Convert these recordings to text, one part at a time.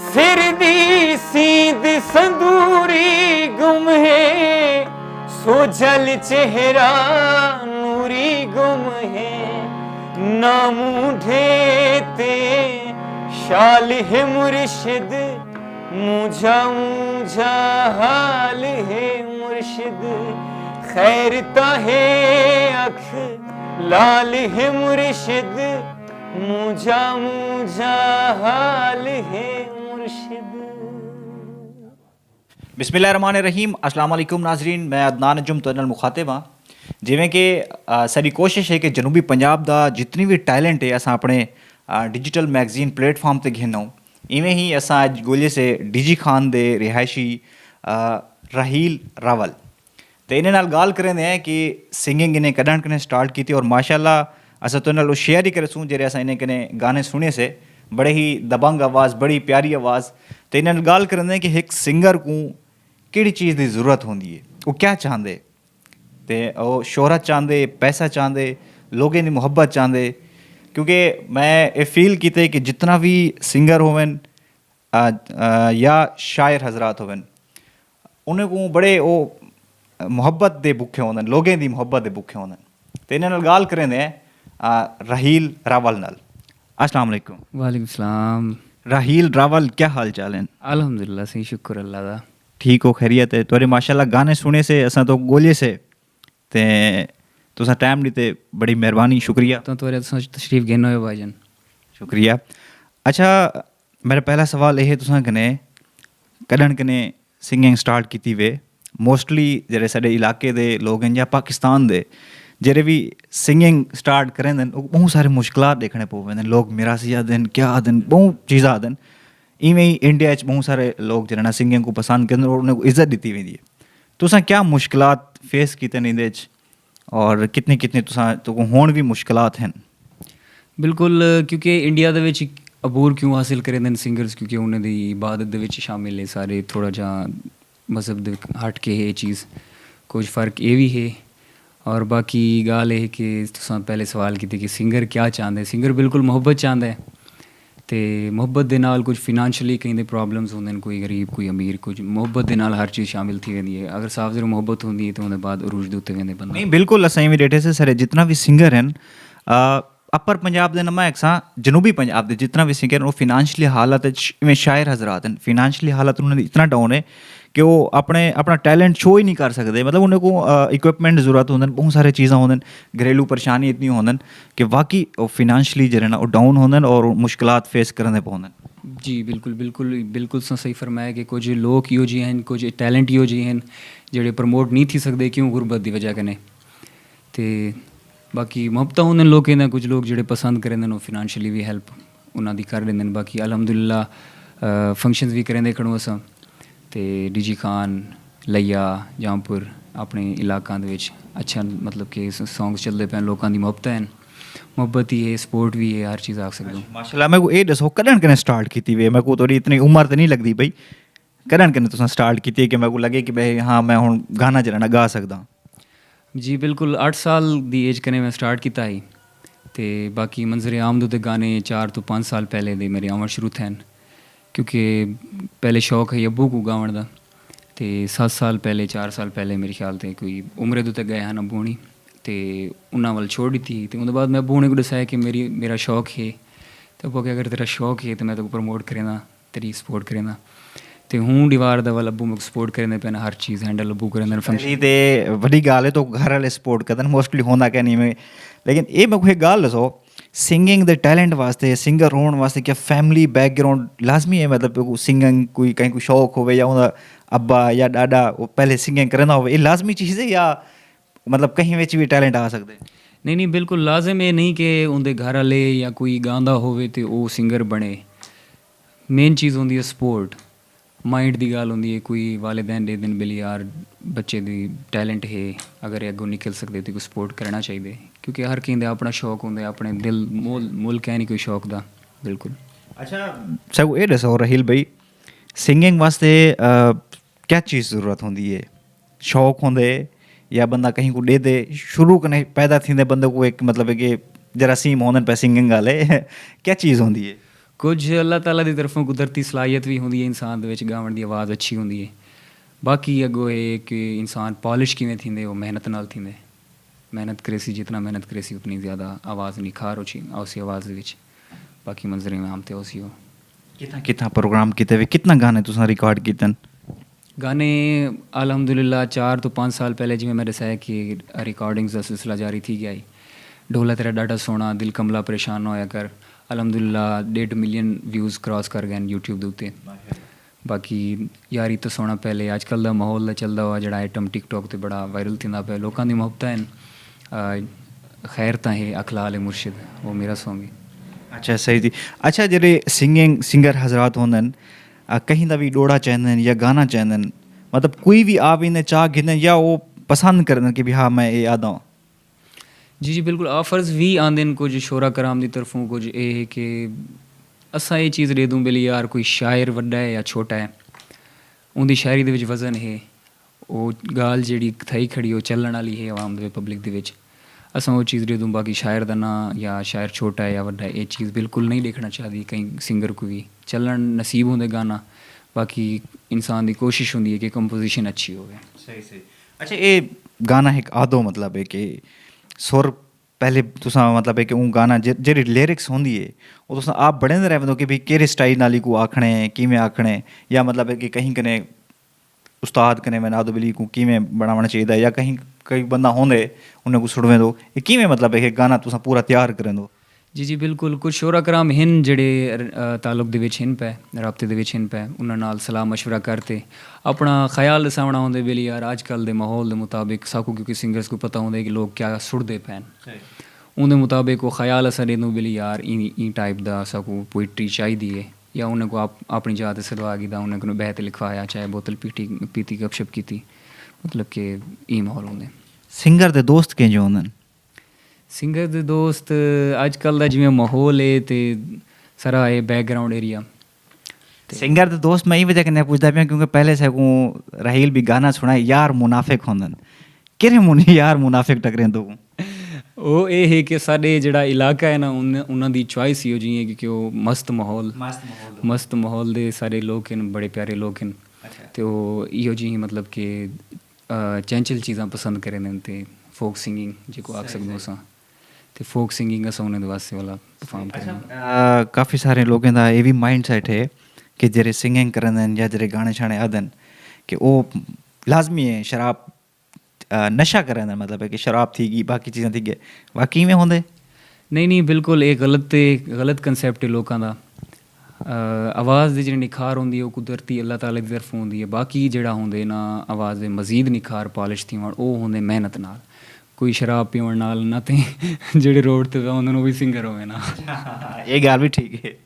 सिर दी सीध संदूरी गुम है, सोजल चेहरा नूरी गुम है, ना मूढ़े ते शाल है मुर्शिद, मुझा मुझा हाल है मुर्शिद, खैरता है अख लाल है मुर्शिद, मुझा मुझा हाल है मुर्शिद। बिस्मिल्लाहिर्रहमानिर्रहीम। अस्सलाम वालेकुम नाज़रीन, मैं अदनान नजुम तुहाडे नाल मुखातिब हाँ। जिवें कि साडी कोशिश है कि जनूबी पंजाब दा जितनी भी टैलेंट है असां अपने डिजिटल मैगजीन प्लेटफॉर्म ते घेना। इवें ही असां अज गोले से डीजी खान दे रिहायशी राहील रावल ते इन्हें नाल गाल करेंदे हैं कि सिंगिंग इन्हें कदण कने स्टार्ट की थी और माशाल्लाह असां तो नाल शेयर ही करे सूं जेरे असां इन्हें कने गाने सुने से बड़े ही दबंग आवाज़, बड़ी प्यारी आवाज़। तो इन्हें गाल करेंदे हैं कि एक सिंगर को किहड़ी चीज़ की जरूरत होंदी है, वो क्या चाहते ते वो शोहरत चाहते, पैसा चाहते, लोगों की मुहब्बत चाहते। क्योंकि मैं ये फील किते कि जितना भी सिंगर होवन या शायर हजरात होवन उन्हें को बड़े वो मुहब्बत दे भुखे होंदे, लोगों की मुहब्बत दे भुखे होंदे। तो इन्हें नाल गाल करेंदे हैं राहील रावल नाल। अस्सलाम वालेकुम। वालेकुम सलाम। राहील रावल, क्या हाल चाल हैं? अल्हम्दुलिल्लाह सही, शुक्र अल्लाह दा। ठीक हो, खैरियत है? तुहारे माशाल्लाह गाने सुने से असां तो गोलिए से ते तुसां टाइम दी ते बड़ी मेहरबानी, शुक्रिया। तो तुआरे तशरीफ घेनो है भाईजान। शुक्रिया। अच्छा, मेरा पहला सवाल यह है तुसां कने कदण कने सिंगिंग स्टार्ट कीती वे? मोस्टली जेह्ड़े साढ़े इलाके दे लोग हैं या पाकिस्तान दे जेह्ड़े भी सिंगिंग स्टार्ट करेंदे बहुत सारे मुश्किलात देखने पौंदे। लोग मिरासी आदन, क्या आदन, बहुत चीज़ां आदन। इवें ही इंडिया च बहुत सारे लोग जिन्हें सिंगिंग को पसंद करते और उन्हें इज्जत दी वेंदी है। तुसां क्या मुश्किलात फेस कीते न इंदे च और कितनी कितनी तुसां तो होण भी मुश्किलात हैं? बिल्कुल, क्योंकि इंडिया दे विच अबूर क्यों हासिल करेंदे सिंगर्स, क्योंकि उन्हें दी इबादत दे विच शामिल है सारे, थोड़ा जा मजहब दे हट के है चीज़, कुछ फ़र्क ये भी है। और बाकी गाल है कि तुसां पहले सवाल कीते कि सिंगर क्या चाहते। सिंगर बिल्कुल मुहब्बत चाहता है, तो मुहब्बत दे नाल कुछ फिनांशली कहीं दे प्रॉब्लम्स होंदे, कोई गरीब कोई अमीर, कुछ मुहब्बत दे नाल हर चीज़ शामिल थी वेंदी है। अगर साफ ज़रूर मुहब्बत होंदी है तो उन्हें बाद अरूज दे उत्ते वेंदे बंदा। नहीं, बिल्कुल असां भी डेटे से सारे जितना भी सिंगर हैं अपर पंजाब दे नमा एक सा जनूबी पंजाब दे जितना भी सिंगर वो फिनांशली हालत में शायर हजरात हैं, फिनांशली हालत उन्होंने इतना डाउन है कि वो अपना टैलेंट शो ही नहीं कर सकते। मतलब उन्हें को इक्विपमेंट ज़रूरत होंदन, बहुत सारे चीज़ां होंदन, घरेलू परेशानी इतनी होंदन कि वाकई फिनांशली जो है ना वो डाउन होंदन और मुश्किलात फेस करने पौंदन। जी बिल्कुल बिल्कुल बिल्कुल सही फरमाया कि कुछ लोग यो जी हैं, कुछ टैलेंट यो जी हैं जेह्ड़े प्रमोट नहीं थी सकते, क्यों? गुरबत की वजह कन्नै। ते बाकी मुहब्बत होंदन लोकें दा, कुछ लोग जेह्ड़े पसंद करेंदे न फिनांशली भी हेल्प उन्हां दी कर लेंदे न। बाकी अल्हम्दुलिल्लाह फंक्शंस भी करेंदे खड़ो असां ते डीजी खान लैया जामपुर अपने इलाकां दे विच अच्छा मतलब कि सॉन्ग्स चलदे पे, लोकां दी मुहब्बत ही है, स्पोर्ट भी है, हर चीज़ आख सकदे हो। माशाल्लाह। मैं को ये दसो कदण कने स्टार्ट कीती वे? मैं को थोड़ी इतनी उम्र तो नहीं लगती भाई, कदण कने तुसां स्टार्ट कीती कि मैं को लगे कि भाई हाँ मैं हुण गाना जरा गा सकदा? जी बिल्कुल, 8 साल दी एज कने मैं स्टार्ट किया ही। तो बाकी मंजर आम दे गाने 4 तो 5 साल पहले दे मेरे आवन शुरू थे, क्योंकि पहले शौक है अब्बू को गावन का। तो 7 साल पहले 4 साल पहले मेरे ख्याल से कोई उम्र दे गए हैं अब्बू होनी, तो उन्होंने वाल छोड़ दी थी। तो उनके बाद मैं अब्बू ने को दसाया कि मेरा शौक है, तो अब्बू अगर तेरा शौक है तो मैं तेको प्रमोट करेंदा, तेरी सपोर्ट करेंदा। तो हूँ दीवार दा वाल अब्बू मैं सपोर्ट करेंदे पे, हर चीज़ हैंडल अब्बू करेंदे फंक्शन। ते बड़ी गाल है तो घर वाले सपोर्ट करदन मोस्टली होंदा क्या नहीं में। लेकिन ये मैं कोई गाल दसो सिंगिंग दे टैलेंट वास्ते, सिंगर होने वास्ते क्या फैमिली बैकग्राउंड लाजमी है? मतलब सिंगिंग कोई कहीं कोई शौक हो या उनका अब्बा या डाडा वो पहले सिंगिंग करना हो, ये लाजमी चीज़ है या मतलब कहीं विच भी टैलेंट आ सकते? नहीं नहीं, बिल्कुल लाजिम है नहीं कि उनके घर वाले या कोई गांदा होवे तो वो सिंगर बने। मेन चीज़ होंदी है सपोर्ट, माइंड की गल होंदी है। कोई वालिदैन दे दिन बिल यार बच्चे दी टैलेंट है, अगर अगों निकल सकते तो कोई सपोर्ट करना चाहिए, क्योंकि हर किसी का अपना शौक होंगे, अपने दिल मुल है नहीं कोई शौक का। बिल्कुल। अच्छा सब ये दसो राहील भाई, सिंगिंग वास्ते क्या चीज़ ज़रूरत होंदी है? शौक होंदे या बंदा कहीं को दे दे शुरू कने पैदा थींदे बंदे को एक मतलब है कि जरासीम होंदन पे सिंगिंग वाले क्या चीज़ होंदी है? ਕੁਝ ਅੱਲਾਹ ਤਾਲਾ ਦੀ ਤਰਫੋਂ ਕੁਦਰਤੀ ਸਲਾਹੀਅਤ ਵੀ ਹੁੰਦੀ ਹੈ ਇਨਸਾਨ ਦੇ ਵਿੱਚ, ਗਾਉਣ ਦੀ ਆਵਾਜ਼ ਅੱਛੀ ਹੁੰਦੀ ਹੈ। ਬਾਕੀ ਅੱਗੋਂ ਇਹ ਕਿ ਇਨਸਾਨ ਪॉलिश ਕਿਵੇਂ ਥੀਂਦੇ, ਉਹ ਮਿਹਨਤ ਨਾਲ ਥੀਂਦੇ। ਮਿਹਨਤ ਕਰੇ ਸੀ, ਜਿਤਨਾ ਮਿਹਨਤ ਕਰੇ ਸੀ ਉਤਨੀ ਜ਼ਿਆਦਾ ਆਵਾਜ਼ ਨਿਖਾਰ ਹੋची ਉसी आवाज़ ਦੇ ਵਿੱਚ। ਬਾਕੀ मंजर इमाम ते उसी हो। कितना प्रोग्राम किते हुए, कितना गाने तुसां रिकॉर्ड कीतन? गाने अल्हम्दुलिल्लाह 4 ਤੋਂ 5 ਸਾਲ ਪਹਿਲੇ ਜਿਵੇਂ ਮੈਂ ਦੱਸਿਆ ਕਿ ਰਿਕਾਰਡਿੰਗਸ ਦਾ ਸਿਲਸਿਲਾ ਜਾਰੀ ਥी गया ढोला तेरा डाटा सोना, दिल कमला परेशान होया कर, अल्हम्दुलिल्लाह 1.5 मिलियन व्यूज़ क्रॉस कर गए यूट्यूब ਦੇ ਉੱਤੇ। ਬਾਕੀ ਯਾਰੀ ਤੋਂ ਸੋਣਾ ਪਹਿਲੇ ਅੱਜ ਕੱਲ੍ਹ ਦਾ ਮਾਹੌਲ ਦਾ ਚੱਲਦਾ ਵਾ ਜਿਹੜਾ ਆਈਟਮ ਟਿਕਟੋਕ 'ਤੇ ਬੜਾ ਵਾਇਰਲ ਥੀਂਦਾ ਪਿਆ, ਲੋਕਾਂ ਦੀ ਮੁਹੱਬਤਾਂ ਹਨ। ਖੈਰ ਤਾਂ ਹੈ ਅਖਲਾਲ मुर्शिद, ਉਹ ਮੇਰਾ सॉन्ग है। अच्छा सही थी। अच्छा जेह्ड़े सिंगर हजरात होंदे न कहीं दा भी डोड़ा चाहते हैं या गाना चाहते हैं, मतलब कोई भी आप इन्हें चाह गिने या वो पसंद करते कि भी हाँ मैं ये आदा हूँ? जी जी बिल्कुल, आफर्स भी आंदे न कुछ शोरा कराम की तरफों, कुछ ये है कि असा ये चीज़ दे दूँ बिली यार कोई शायर वड्डा है या छोटा है, उनकी शायरी दे विच वजन है, वो गाल जिहड़ी थई खड़ी वो चलण वाली है आवाम दे पब्लिक दे विच, असां वो चीज़ दे दूँ। बाकी शायर का ना या शायर छोटा है या वड्डा है, ये चीज़ बिल्कुल नहीं देखना चाहती कहीं सिंगर को भी। चलन नसीब होंदे गाना, बाकी इंसान की कोशिश होंदी है कि कंपोजिशन अच्छी होवे। सही सही। अच्छा ये गाना एक आदो मतलब है कि सुर पहले तुसा मतलब है कि वो गाना जेह्ड़ी लिरिक्स होंदी है वो तुसा आप बढ़ेंदे रह कि भी केह्ड़े स्टाइल नाल को आखने, किवें आखने, या मतलब है कि कहीं कने उस्ताद कने मैं आदो बिली को किवें बनाना चाहिए, या कहीं कई बंदा होंदे उन्हें को सुनवे दो, ये किवें मतलब है कि गाना तुसा पूरा तैयार करें दो? जी जी बिल्कुल, कुछ शोरा कराम हिन जेह्ड़े ताल्लुक दे विच हिन पै, राबते दे विच हिन पै, उन्हां नाल सलाह मशवरा करते अपना ख्याल दसावना होंदे बिली यार अजकल दे माहौल दे मुताबिक साकू, क्योंकि सिंगर्स को पता होंदा कि लोग क्या सुनदे पैन, उनके मुताबिक वो ख्याल असां देनूं बिली यार ई टाइप दा साकू पोइट्री चाहिदी है, या उन्हें को आप अपनी जात सलवा कीता, उन्हें को बहत लिखवाया, चाहे बोतल पीती गपशप कीती, मतलब कि ई माहौल होंदे। सिंगर दे दोस्त किंज होंदे न? सिंगर दे दोस्त अजकल दा जिवें माहौल है ते सारा ये बैकग्राउंड एरिया। सिंगर दे दोस्त मैं ये वजह कन्नै पुछदा पिया क्योंकि पहले से को राहील भी गाना सुना यार मुनाफिक होंदे न, किहड़े मुनी यार मुनाफिक टकरे तो? ਉਹ ਇਹ ਹੈ ਕਿ ਸਾਡੇ ਜਿਹੜਾ ਇਲਾਕਾ ਹੈ ਨਾ ਉਹਨਾਂ ਦੀ ਚੁਆਇਸ ਹੀ ਹੋ ਜੀ ਹੈ ਕਿਉਂਕਿ ਉਹ ਮਸਤ ਮਾਹੌਲ ਦੇ ਸਾਰੇ ਲੋਕ ਹਨ, ਬੜੇ ਪਿਆਰੇ ਲੋਕ ਹਨ, ਤੇ ਉਹ ਇਹੋ ਜਿਹੀ ਮਤਲਬ ਕਿ ਚੰਚਲ ਚੀਜ਼ਾਂ ਪਸੰਦ ਕਰਦੇ ਨੇ ਤੇ ਫੋਕ ਸਿੰਗਿੰਗ ਜਿਹਨੂੰ ਆਖ ਸਕਦੇ ਹੋ, ਤੇ ਫੋਕ ਸਿੰਗਿੰਗ ਅਸਾਂ ਉਹਨਾਂ ਦੇ ਵਾਸਤੇ ਵਾਲਾ ਪਰਫਾਰਮ ਕਰਦੇ। ਕਾਫੀ ਸਾਰੇ ਲੋਕਾਂ ਦਾ ਇਹ ਵੀ ਮਾਈਂਡ ਸੈਟ ਹੈ ਕਿ ਜਿਹੜੇ ਸਿੰਗਿੰਗ ਕਰਦੇ ਨੇ ਜਾਂ ਜਿਹੜੇ ਗਾਣੇ ਛਾਣੇ ਆਦੇ ਨੇ ਕਿ ਉਹ ਲਾਜ਼ਮੀ ਹੈ शराब नशा करें, मतलब है कि शराब थी गई बाकी चीज़ें थी गए, वाकई में होंदे? नहीं बिल्कुल ये गलत कंसैप्ट है लोगों का। आवाज़ की जी निखार होंदी है वो कुदरती अल्लाह ताला की तरफ होंदी है, बाकी जिहड़ा होंदे ना आवाज़ के मजीद निखार पॉलिश थी वो होंदे मेहनत नाल, कोई शराब पीवन नाल ना ते जिहड़े रोड ते होंदे वो भी सिंगर होवे ना। ये गल भी ठीक है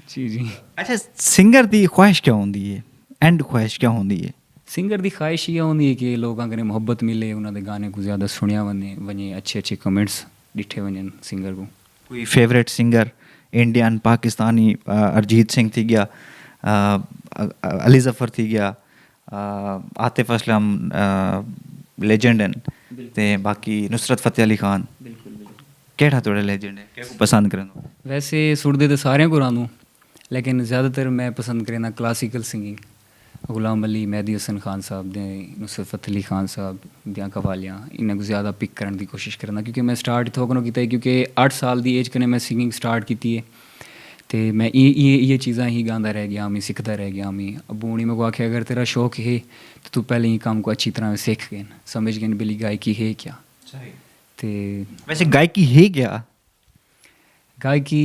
जी जी। अच्छा सिंगर की ख्वाहिश क्या होंदी है, एंड ख्वाहिश क्या होंदी है? सिंगर की ख्वाहिश ये होंदी है कि लोगों कने मुहब्बत मिले, उन्होंने गाने को ज़्यादा सुनिया वने अच्छे कमेंट्स डिठे वजन सिंगर को। कोई favourite singer Indian Pakistani? Arijit Singh थी गया, अली ज़फ़र थी गया, आतिफ असलम लेजेंड हैं, ते बाकी नुसरत फ़तेह अली खान। केड़ा थोड़ा लेजेंड है, क्या पसंद करें? वैसे सुरदे तो सारे को रानू, लेकिन ज़्यादातर मैं पसंद करना क्लासिकल सिंगिंग, गुलाम अली, मेहदी हसन खान साहब दे, नुसरत फ़तेह अली खान साहब दियाँ कवालियाँ, इन्हें को ज़्यादा पिक करने की कोशिश करना, क्योंकि मैं स्टार्ट इत्थों कोलों कीता है क्योंकि 8 साल की एज कन्नै मैं सिंगिंग स्टार्ट की है, तो मैं ये चीज़ां ही गांदा रह गया, मैं सीखता रह गया। मैं अबू ने मेरे को आख्या अगर तेरा शौक है तो तू पहले ही काम को अच्छी तरह सीख गए, समझ गए बिली गायकी है क्या। तो वैसे गायकी है क्या? गायकी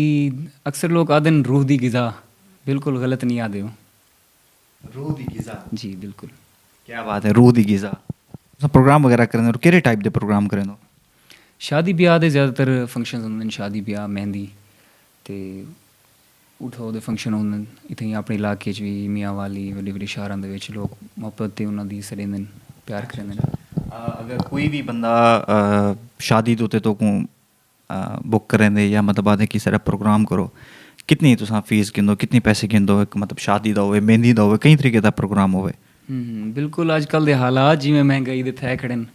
अक्सर लोग आदे न रूह दी गिज़ा, बिल्कुल गलत नहीं आदे हो। रूह दी गिज़ा? जी बिल्कुल। क्या बात है, रूह दी गिज़ा। प्रोग्राम वगैरह करें और किहड़े टाइप के प्रोग्राम करें? शादी ब्याह दे ज़्यादातर फंक्शन होंदे न, शादी ब्याह मेहंदी ते उठाओ दे फंक्शन होंदे न इत्थै अपने इलाके च भी, मियाँ वाली बड़ी बड़ी शहरां दे विच लोग मुहब्बत ते उन्हां दी सरेंदे न, प्यार करेंदे न। अगर कोई भी बंदा शादी तो को बुक करें दे या मतलब आदे कि सारा प्रोग्राम करो, कितनी तुसां फीस गिंदो, कितनी पैसे गिंदो? एक मतलब शादी दा होवे, मेहंदी दा होवे, कई तरीके दा प्रोग्राम होवे। बिल्कुल अजकल दे हालात जिवें महंगाई दे थै खड़े न,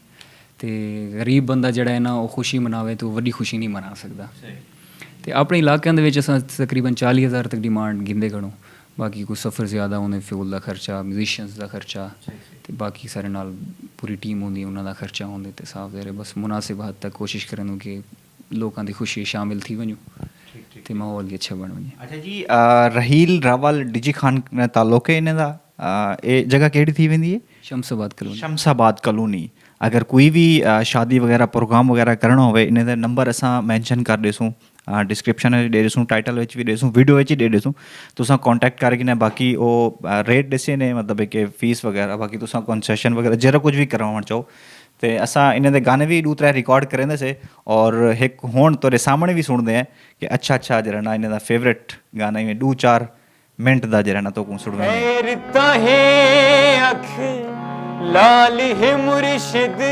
ते गरीब बंदा जिहड़ा है ना वो खुशी मनावे तो वड्डी खुशी नहीं मना सकदा, ਤੇ ਆਪਣੇ ਇਲਾਕਿਆਂ ਦੇ ਵਿੱਚ ਅਸਾਂ ਤਕਰੀਬਨ 40,000 ਤੱਕ ਡਿਮਾਂਡ ਗਿੰਦੇ ਖੜੋ ਬਾਕੀ ਕੋਈ ਸਫ਼ਰ ਜ਼ਿਆਦਾ ਉਹਨੇ ਫਿਊਲ ਦਾ ਖਰਚਾ ਮਿਊਜ਼ੀਸ਼ੀਅਨਸ ਦਾ ਖਰਚਾ ਤੇ ਬਾਕੀ ਸਾਰੇ ਨਾਲ ਪੂਰੀ ਟੀਮ ਹੁੰਦੀ ਉਹਨਾਂ ਦਾ ਖਰਚਾ ਹੁੰਦੇ ਤੇ ਸਾਫ ਦੇ ਬਸ ਮੁਨਾਸਿਬ ਹੱਦ ਤੱਕ ਕੋਸ਼ਿਸ਼ ਕਰਨ ਕਿ ਲੋਕਾਂ ਦੀ ਖੁਸ਼ੀ ਸ਼ਾਮਿਲ ਥी वञूं ਤੇ ਮਾਹੌਲ ਵੀ ਅੱਛਾ ਬਣ वञे। अच्छा जी रहील रावल डिजी खान तालुक है इन्हें दा ये जगह केड़ी थी वेंदी है? शमसाबाद कॉलोनी। शमसाबाद कॉलोनी। अगर कोई भी शादी वगैरह प्रोग्राम वगैरह करना होवे इन्हें दा नंबर असां मेंशन कर देसूं डिस्क्रिप्शन में दे देसूं टाइटल विच भी देसूं वीडियो विच दे देसूं तुसां कांटेक्ट करके ने बाकी ओ रेट दसे ने मतलब कि फीस वगैरह बाकी तुसां कंसेशन वगैरह जरा कुछ भी करवाउण चाहो तो असां इन्हें दे गाने भी 2-3 रिकॉर्ड करेंदे से और एक हुण तोरे सामने भी सुनते हैं कि अच्छा अच्छा जरा ना इन्हें दा फेवरेट गाना में 2-4 मिनट दा जरा ना तो को सुनवे खैरता है अख लाल है मुर्शिद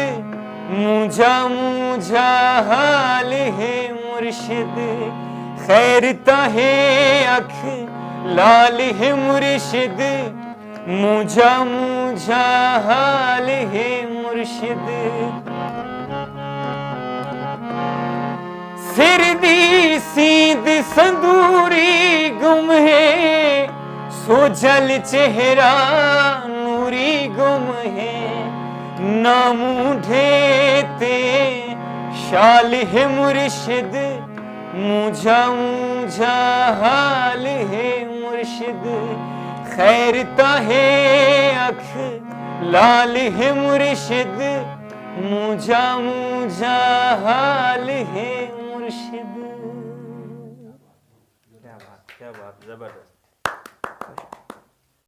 मुझा मुझा हाल है मुर्शिद खैरता है अख लाल है मुर्शिद मुझा मुझा हाल है मुर्शिद सिर दी सीध संदूरी गुम है सो जल चेहरा नूरी गुम है ना मूढ़े ते शाल है मुर्शिद मुझा मुझा हाल है मुर्शिद खैरता है अख लाल है मुर्शिद मुझा मुझा हाल है मुर्शिद। क्या बात जबरदस्त।